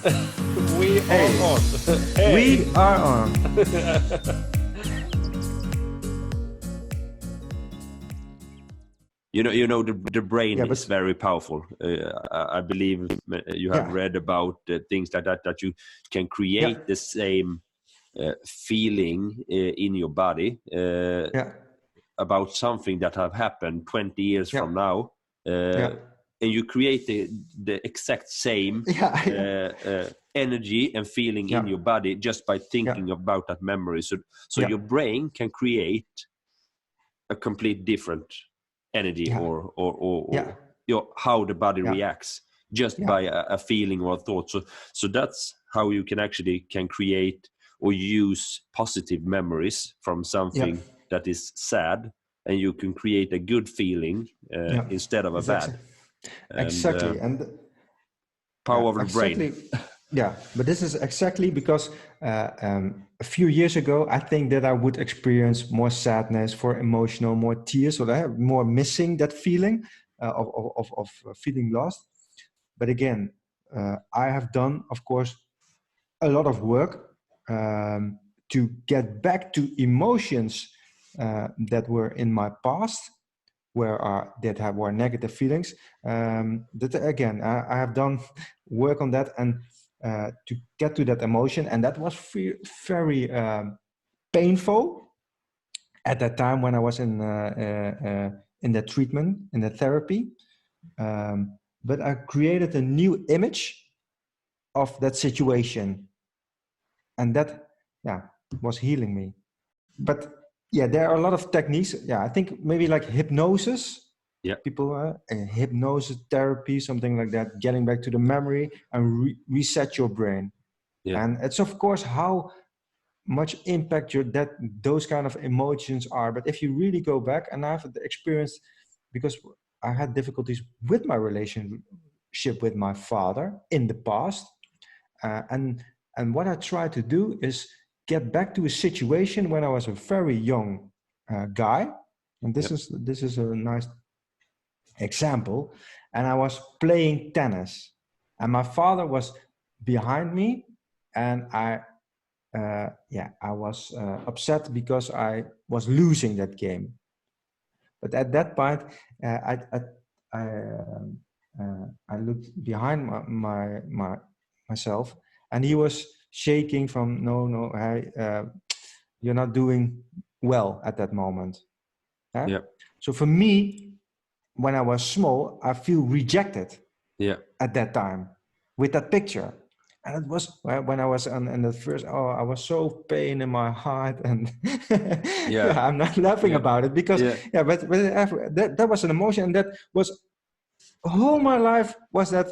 We Hey, are on. Hey. we are on. The brain Yeah, is but very powerful. I believe you have yeah, read about things like that you can yeah, create the same feeling in your body yeah, about something that have happened 20 years yeah, from now, yeah, and you create the exact same yeah, yeah, energy and feeling in yeah, your body just by yeah, thinking about that memory. So yeah, your brain can create a complete different energy yeah, or yeah, how the body yeah, reacts just yeah, by a feeling or a thought. So that's how you can create or use positive memories from yeah, something that is sad, and you can create a good feeling yeah. instead of a It's bad. And exactly, and power of the brain. exactly. Yeah, but this is exactly because a few years ago, I think that I would experience more sadness, for emotional, more tears, or I have more missing that feeling of feeling lost. But again, I have done, of course, a lot of work to get back to emotions that were in my past, were negative feelings. That again, I have done work on that and to get to that emotion, and that was very painful at that time when I was in the treatment, in the therapy. But I created a new image of that situation, and that, yeah, was healing me. But yeah, there are a lot of techniques. Yeah, I think maybe like hypnosis. Yeah. People hypnosis therapy, something like that, getting back to the memory and reset your brain. Yeah. And it's of course how much impact those kind of emotions are. But if you really go back, and I've experienced, because I had difficulties with my relationship with my father in the past, and what I try to do is get back to a situation when I was a very young guy, and Yeah. this is a nice example. And I was playing tennis, and my father was behind me, and I was upset because I was losing that game. But at that point, I, I looked behind myself, and he was shaking from no, hey, you're not doing well at that moment. Yeah? Yeah. So for me, when I was small, I feel rejected Yeah. at that time with that picture. And it was when I was in the first, I was so pain in my heart. And Yeah. I'm not laughing Yeah. about it because, Yeah. but that was an emotion. And that was all my life, was that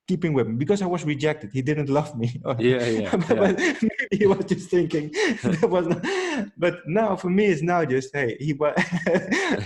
keeping with me, because I was rejected. He didn't love me. Yeah. But maybe he was just thinking that was not, but now for me it's now just, hey, he was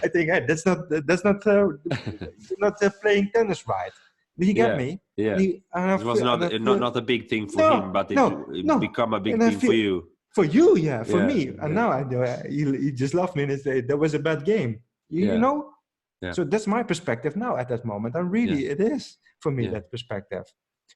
I think, hey, that's not you're not playing tennis right. Did you get Yeah. me? Yeah. And I It was feel, and I feel, not a big thing for him, no, but it no. become a big And I thing for feel, you. for you, yeah, for Yeah. me. And Yeah. now I know he just loved me and say that was a bad game. You Yeah. know? Yeah. So that's my perspective now at that moment. And really, Yeah. it is for me, Yeah. that perspective.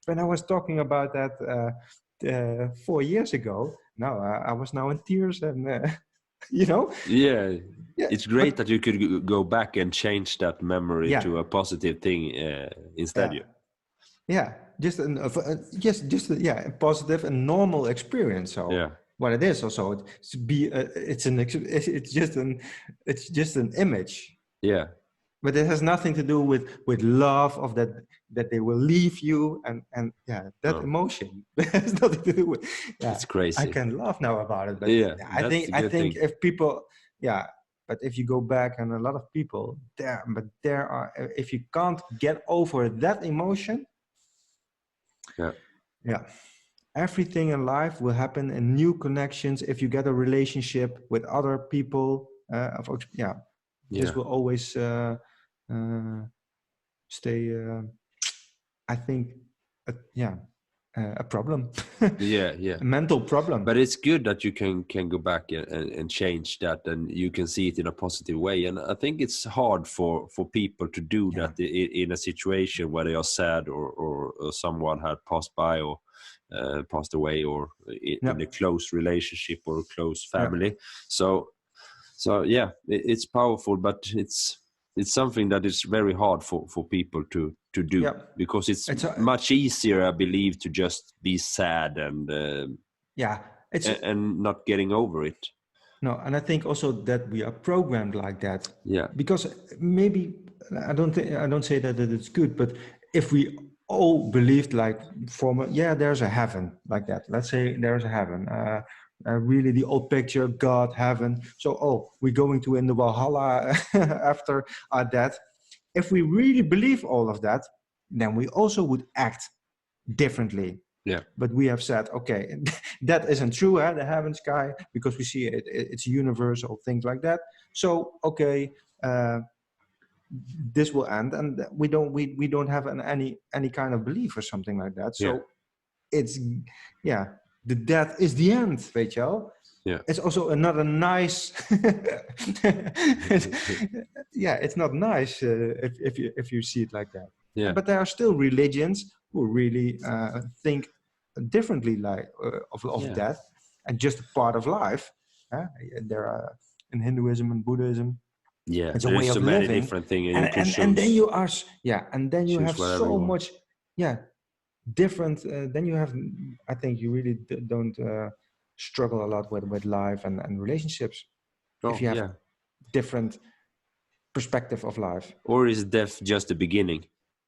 When I was talking about that 4 years ago, now I was now in tears, and you know, Yeah. yeah, It's great but that you could go back and change that memory yeah, to a positive thing instead. yeah, yeah, just a positive and normal experience. So Yeah. what it is also, it's just an image. Yeah. But it has nothing to do with love, of that they will leave you, and yeah, that No, emotion. It has nothing to do with, yeah. it's I crazy. can laugh now about it, but Yeah, I that's think a I good think thing. if people, yeah, but if you go back, and a lot of people there are, if you can't get over that emotion, Yeah. yeah, everything in life will happen in new connections. If you get a relationship with other people, yeah, this Yeah. will always. Uh, Stay, I think, yeah, a problem, yeah. a mental problem. But it's good that you can go back and change that, and you can see it in a positive way. And I think it's hard for people to do that in a situation where they are sad or someone had passed by or passed away, or in a close relationship or a close family. So yeah, it's powerful, but it's something that is very hard for people to do, because it's much easier, I believe, to just be sad and and not getting over it. No, and I think also that we are programmed like that. Yeah. Because maybe I don't say that it's good, but if we all believed like there's a heaven like that. Let's say there's a heaven. Really the old picture, God, heaven. So we're going to in the Valhalla after our death. If we really believe all of that, then we also would act differently. Yeah. But we have said, okay, that isn't true, the heaven sky, because we see it's universal, things like that. So okay, this will end, and we don't have any kind of belief or something like that. So it's the death is the end, weet je wel? Yeah. It's also another nice. It's not nice if you see it like that. Yeah. But there are still religions who really think differently, like of death, and just a part of life. There are in Hinduism and Buddhism. Yeah, it's a way of many living. different things, and then you are and then you have so much different. Then you have, I think you really don't struggle a lot with life and relationships if you have different perspective of life. Or is death just the beginning?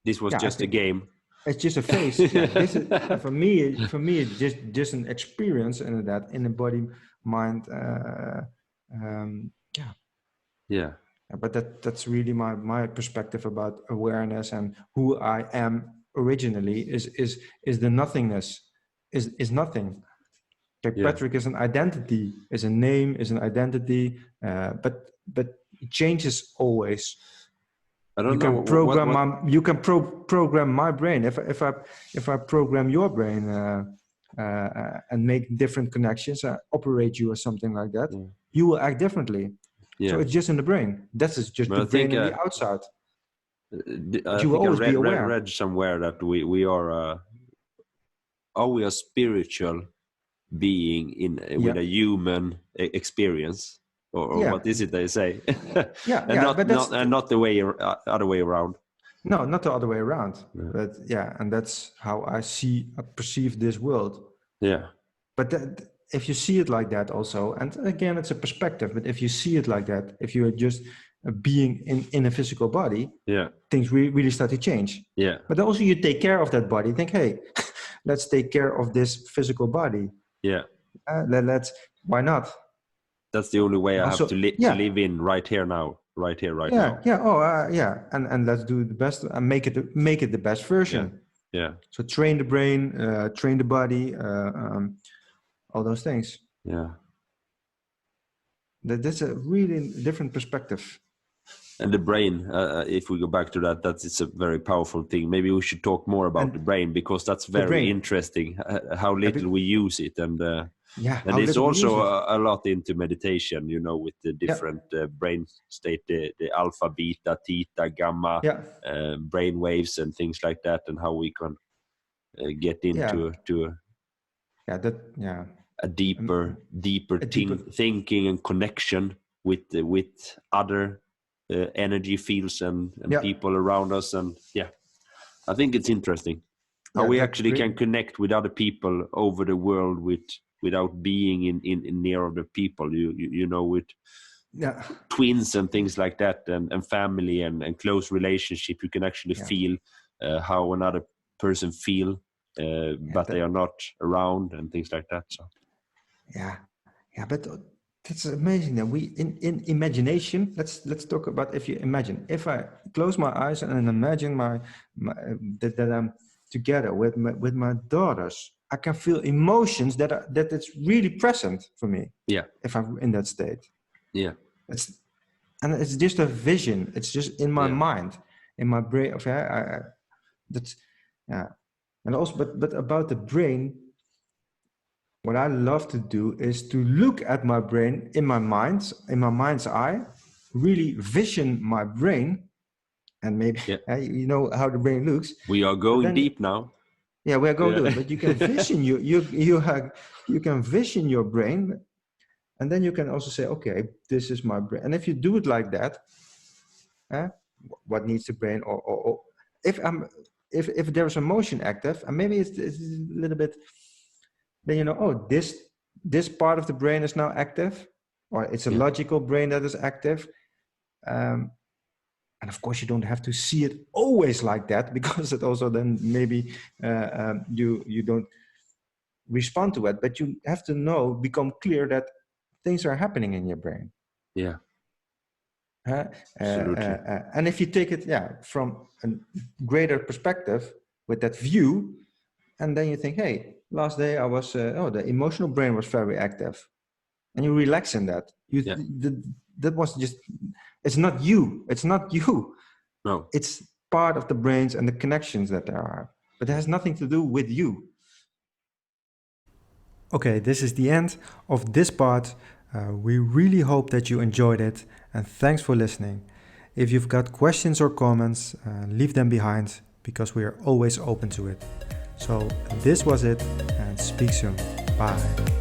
This was just a game. It's just a phase. This is, for me, it's just an experience in that, in the body, mind. But that's really my perspective about awareness, and who I am originally is the nothingness, is nothing. Patrick is an identity, is a name, is an identity, but it changes always. I don't you know. Can program you can program my brain. If I program your brain and make different connections, operate you or something like that, you will act differently. So it's just in the brain. That's just the brain on the outside. I think I read somewhere that we are we a spiritual being with a human experience, or what is it they say? And not the other way around. No, not the other way around. But and that's how I perceive this world. Yeah. But if you see it like that also, and again, it's a perspective, but if you see it like that, if you're just a being in a physical body, things really start to change. Yeah. But also you take care of that body. Think, hey, let's take care of this physical body. Yeah. Why not? That's the only way I have to live in right here now, right here, right now. Yeah. And let's do the best and make it the best version. Yeah. So train the brain, train the body, all those things. Yeah. That's a really different perspective. And the brain, if we go back to that, it's a very powerful thing. Maybe we should talk more about the brain, because that's very interesting, how little we use it. And it's also a lot into meditation, with the different brain state, the alpha, beta, theta, gamma, brain waves and things like that, and how we can get into a deeper thinking and connection with other energy fields and people around us. And I think it's interesting how we actually can connect with other people over the world without being in near other people, with twins and things like that, and family and close relationship. You can actually feel how another person feel, but they are not around, and things like that. So but that's amazing that we in imagination. Let's talk about, if you imagine, if I close my eyes and imagine that I'm together with my daughters, I can feel emotions that it's really present for me. Yeah. If I'm in that state. Yeah. It's just a vision. It's just in my mind, in my brain. And also, but about the brain, what I love to do is to look at my brain in my mind's eye, really vision my brain, and maybe you know how the brain looks. We are going deep now. Yeah, we are going deep, but you can vision you can vision your brain, and then you can also say, okay, this is my brain. And if you do it like that, what needs the brain, or if there's emotion active, and maybe it's a little bit, then you know, oh, this part of the brain is now active, or it's a logical brain that is active. And of course, you don't have to see it always like that, because it also then maybe you don't respond to it. But you have to become clear that things are happening in your brain. Yeah. Absolutely. And if you take it, from a greater perspective with that view, and then you think, hey, last day I was, the emotional brain was very active, and you relax in that. That was just, it's not you. It's not you. No. It's part of the brains and the connections that there are, but it has nothing to do with you. Okay, this is the end of this part. We really hope that you enjoyed it, and thanks for listening. If you've got questions or comments, leave them behind, because we are always open to it. So this was it, and speak soon. Bye.